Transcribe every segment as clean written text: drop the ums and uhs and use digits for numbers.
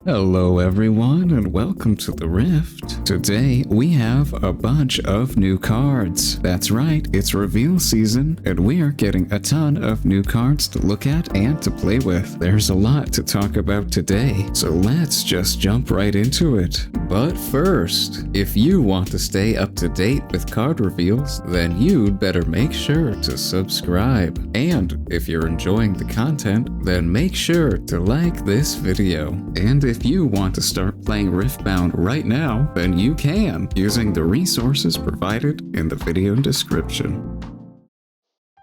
Hello everyone and welcome to the Rift. Today we have a bunch of new cards. That's right, it's reveal season and we are getting a ton of new cards to look at and to play with. There's a lot to talk about today, so let's just jump right into it. But first, if you want to stay up to date with card reveals, then you'd better make sure to subscribe. And if you're enjoying the content, then make sure to like this video. And if you want to start playing Riftbound right now, then you can, using the resources provided in the video description.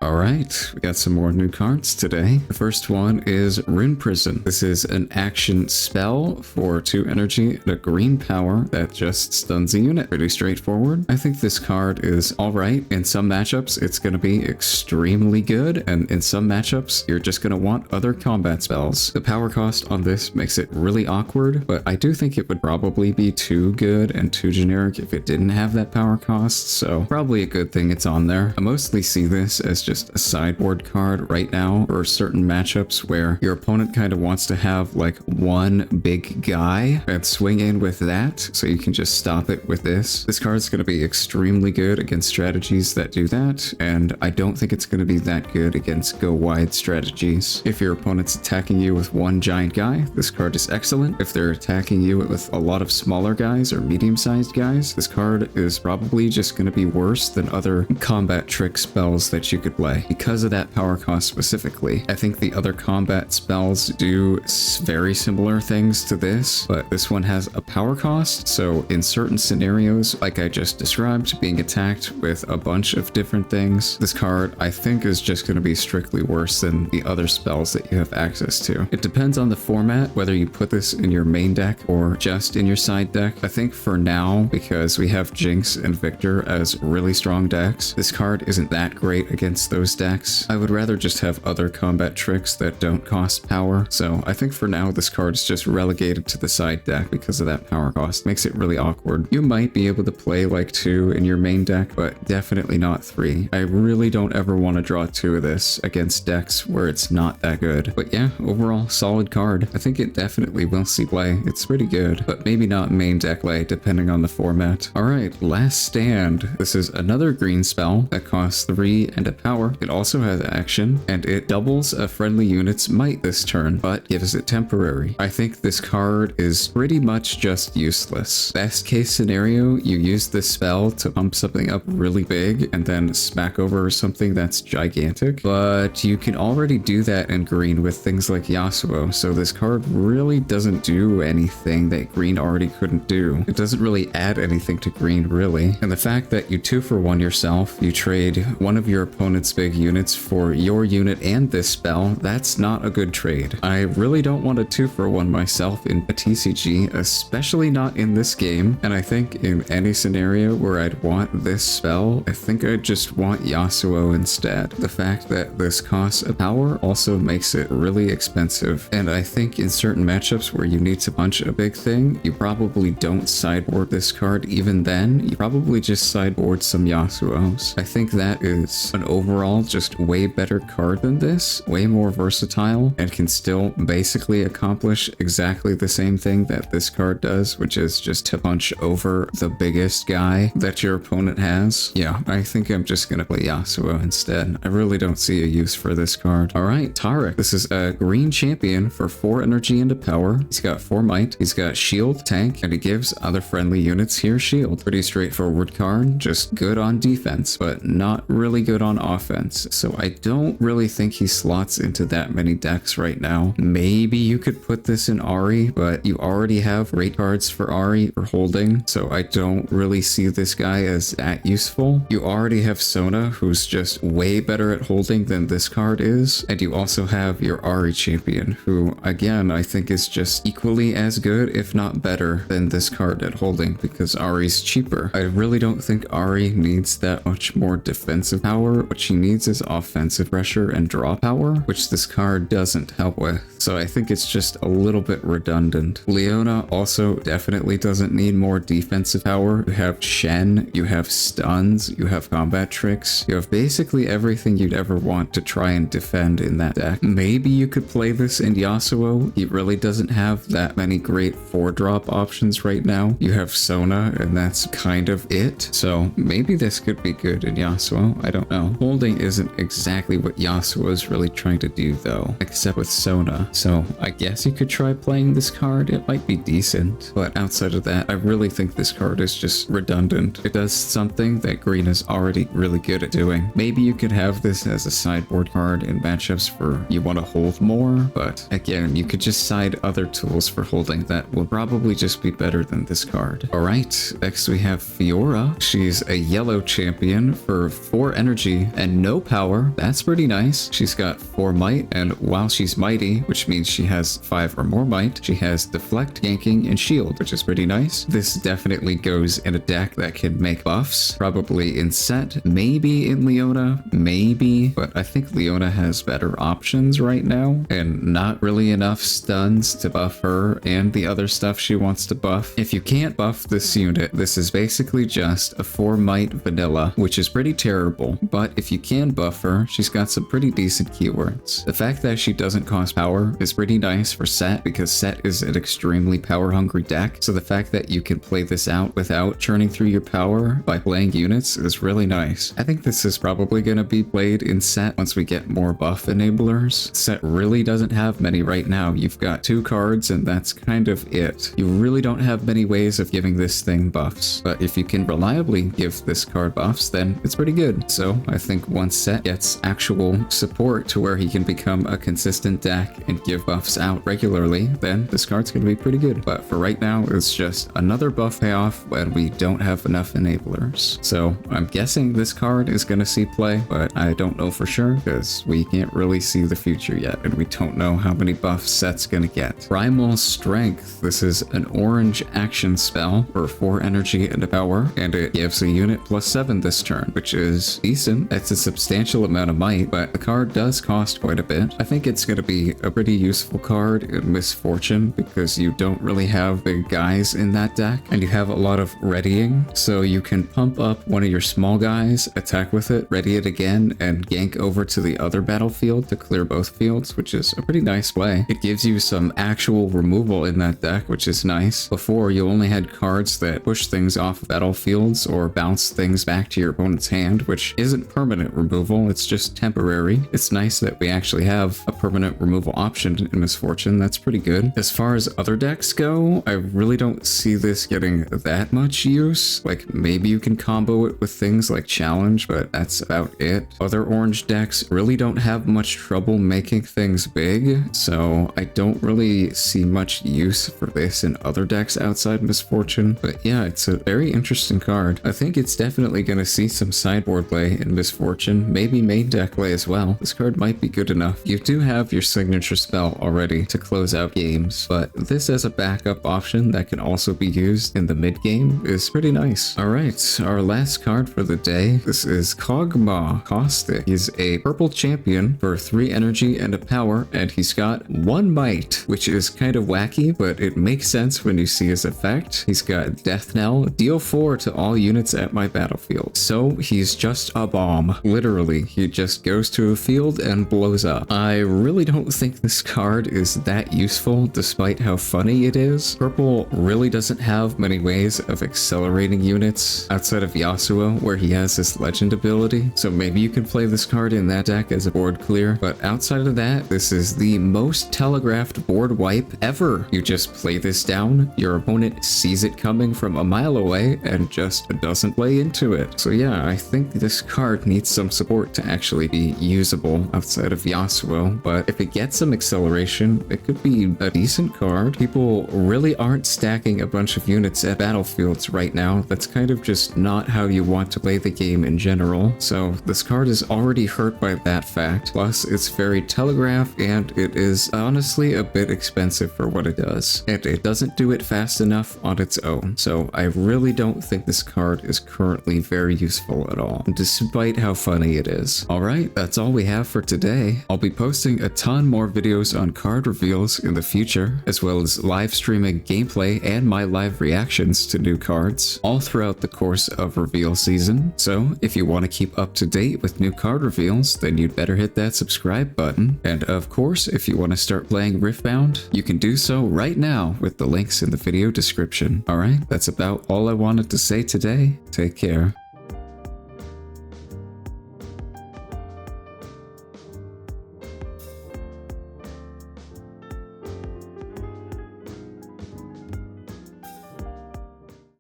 Alright, we got some more new cards today. The first one is Rune Prison. This is an action spell for 2 energy and a green power that just stuns a unit. Pretty straightforward. I think this card is alright. In some matchups, it's going to be extremely good, and in some matchups, you're just going to want other combat spells. The power cost on this makes it really awkward, but I do think it would probably be too good and too generic if it didn't have that power cost, so probably a good thing it's on there. I mostly see this as just a sideboard card right now for certain matchups where your opponent kind of wants to have like one big guy and swing in with that, so you can just stop it with this. This card's going to be extremely good against strategies that do that, and I don't think it's going to be that good against go wide strategies. If your opponent's attacking you with one giant guy, this card is excellent. If they're attacking you with a lot of smaller guys or medium-sized guys, this card is probably just going to be worse than other combat trick spells that you could play. Because of that power cost specifically, I think the other combat spells do very similar things to this, but this one has a power cost, so in certain scenarios, like I just described, being attacked with a bunch of different things, this card I think is just going to be strictly worse than the other spells that you have access to. It depends on the format, whether you put this in your main deck or just in your side deck. I think for now, because we have Jinx and Victor as really strong decks, this card isn't that great against those decks. I would rather just have other combat tricks that don't cost power, so I think for now this card is just relegated to the side deck because of that power cost. Makes it really awkward. You might be able to play like 2 in your main deck, but definitely not 3. I really don't ever want to draw 2 of this against decks where it's not that good. But yeah, overall solid card. I think it definitely will see play. It's pretty good, but maybe not main deck play depending on the format. Alright, Last Stand. This is another green spell that costs 3 and a power. It also has action, and it doubles a friendly unit's might this turn, but gives it temporary. I think this card is pretty much just useless. Best case scenario, you use this spell to pump something up really big and then smack over something that's gigantic, but you can already do that in green with things like Yasuo, so this card really doesn't do anything that green already couldn't do. It doesn't really add anything to green, really. And the fact that you 2-for-1 yourself, you trade one of your opponent's big units for your unit and this spell, that's not a good trade. I really don't want a 2-for-1 myself in a TCG, especially not in this game, and I think in any scenario where I'd want this spell, I think I'd just want Yasuo instead. The fact that this costs a power also makes it really expensive, and I think in certain matchups where you need to punch a big thing, you probably don't sideboard this card even then. You probably just sideboard some Yasuos. I think that is an overall just way better card than this, way more versatile, and can still basically accomplish exactly the same thing that this card does, which is just to punch over the biggest guy that your opponent has. Yeah, I think I'm just gonna play Yasuo instead. I really don't see a use for this card. Alright, Taric. This is a green champion for 4 energy and a power. He's got 4 might, he's got shield, tank, and he gives other friendly units here shield. Pretty straightforward card, just good on defense, but not really good on offense, so I don't really think he slots into that many decks right now. Maybe you could put this in Ahri, but you already have rate cards for Ahri for holding, so I don't really see this guy as that useful. You already have Sona, who's just way better at holding than this card is, and you also have your Ahri champion, who again I think is just equally as good, if not better, than this card at holding, because Ahri's cheaper. I really don't think Ahri needs that much more defensive power, which she needs is offensive pressure and draw power, which this card doesn't help with. So I think it's just a little bit redundant. Leona also definitely doesn't need more defensive power. You have Shen, you have stuns, you have combat tricks, you have basically everything you'd ever want to try and defend in that deck. Maybe you could play this in Yasuo. He really doesn't have that many great 4-drop options right now. You have Sona, and that's kind of it. So maybe this could be good in Yasuo. I don't know. Holding isn't exactly what Yasuo is really trying to do though, except with Sona. So I guess you could try playing this card. It might be decent, but outside of that, I really think this card is just redundant. It does something that green is already really good at doing. Maybe you could have this as a sideboard card in matchups for you want to hold more, but again, you could just side other tools for holding that will probably just be better than this card. All right, next we have Fiora. She's a yellow champion for 4 energy and no power. That's pretty nice. She's got 4 might, and while she's mighty, which means she has 5 or more might, she has deflect, ganking, and shield, which is pretty nice. This definitely goes in a deck that can make buffs, probably in set, maybe in Leona, maybe, but I think Leona has better options right now, and not really enough stuns to buff her and the other stuff she wants to buff. If you can't buff this unit, this is basically just a 4 might vanilla, which is pretty terrible, but if you can buff her, she's got some pretty decent keywords. The fact that she doesn't cost power is pretty nice for set, because set is an extremely power hungry deck, so the fact that you can play this out without churning through your power by playing units is really nice. I think this is probably going to be played in set once we get more buff enablers. Set really doesn't have many right now. You've got 2 cards and that's kind of it. You really don't have many ways of giving this thing buffs, but if you can reliably give this card buffs, then it's pretty good. So I think once set gets actual support to where he can become a consistent deck and give buffs out regularly, then this card's going to be pretty good. But for right now, it's just another buff payoff when we don't have enough enablers. So I'm guessing this card is going to see play, but I don't know for sure because we can't really see the future yet, and we don't know how many buffs set's going to get. Primal Strength. This is an orange action spell for 4 energy and a power, and it gives a unit +7 this turn, which is decent. It's a substantial amount of might, but the card does cost quite a bit. I think it's going to be a pretty useful card in Misfortune because you don't really have big guys in that deck, and you have a lot of readying, so you can pump up one of your small guys, attack with it, ready it again, and gank over to the other battlefield to clear both fields, which is a pretty nice play. It gives you some actual removal in that deck, which is nice. Before, you only had cards that push things off battlefields or bounce things back to your opponent's hand, which isn't permanent removal, it's just temporary. It's nice that we actually have a permanent removal option in Misfortune. That's pretty good. As far as other decks go, I really don't see this getting that much use. Like, maybe you can combo it with things like Challenge, but that's about it. Other orange decks really don't have much trouble making things big, so I don't really see much use for this in other decks outside Misfortune. But yeah, it's a very interesting card. I think it's definitely going to see some sideboard play in Misfortune, maybe main deck play as well. This card might be good enough. You do have your signature spell already to close out games, but this as a backup option that can also be used in the mid game is pretty nice. All right, our last card for the day. This is Kog'Maw Caustic. He's a purple champion for 3 energy and a power, and he's got 1 might, which is kind of wacky, but it makes sense when you see his effect. He's got Death Knell, deal 4 to all units at my battlefield. So he's just a bomb. Literally, he just goes to a field and blows up. I really don't think this card is that useful, despite how funny it is. Purple really doesn't have many ways of accelerating units outside of Yasuo, where he has his legend ability, so maybe you can play this card in that deck as a board clear, but outside of that, this is the most telegraphed board wipe ever. You just play this down, your opponent sees it coming from a mile away, and just doesn't play into it. So yeah, I think this card needs some support to actually be usable outside of Yasuo, but if it gets some acceleration, it could be a decent card. People really aren't stacking a bunch of units at battlefields right now. That's kind of just not how you want to play the game in general, so this card is already hurt by that fact. Plus, it's very telegraphed, and it is honestly a bit expensive for what it does, and it doesn't do it fast enough on its own, so I really don't think this card is currently very useful at all, despite how funny it is. Alright, that's all we have for today. I'll be posting a ton more videos on card reveals in the future, as well as live streaming gameplay and my live reactions to new cards, all throughout the course of reveal season. So if you want to keep up to date with new card reveals, then you'd better hit that subscribe button. And of course, if you want to start playing Riftbound, you can do so right now with the links in the video description. Alright, that's about all I wanted to say today. Take care.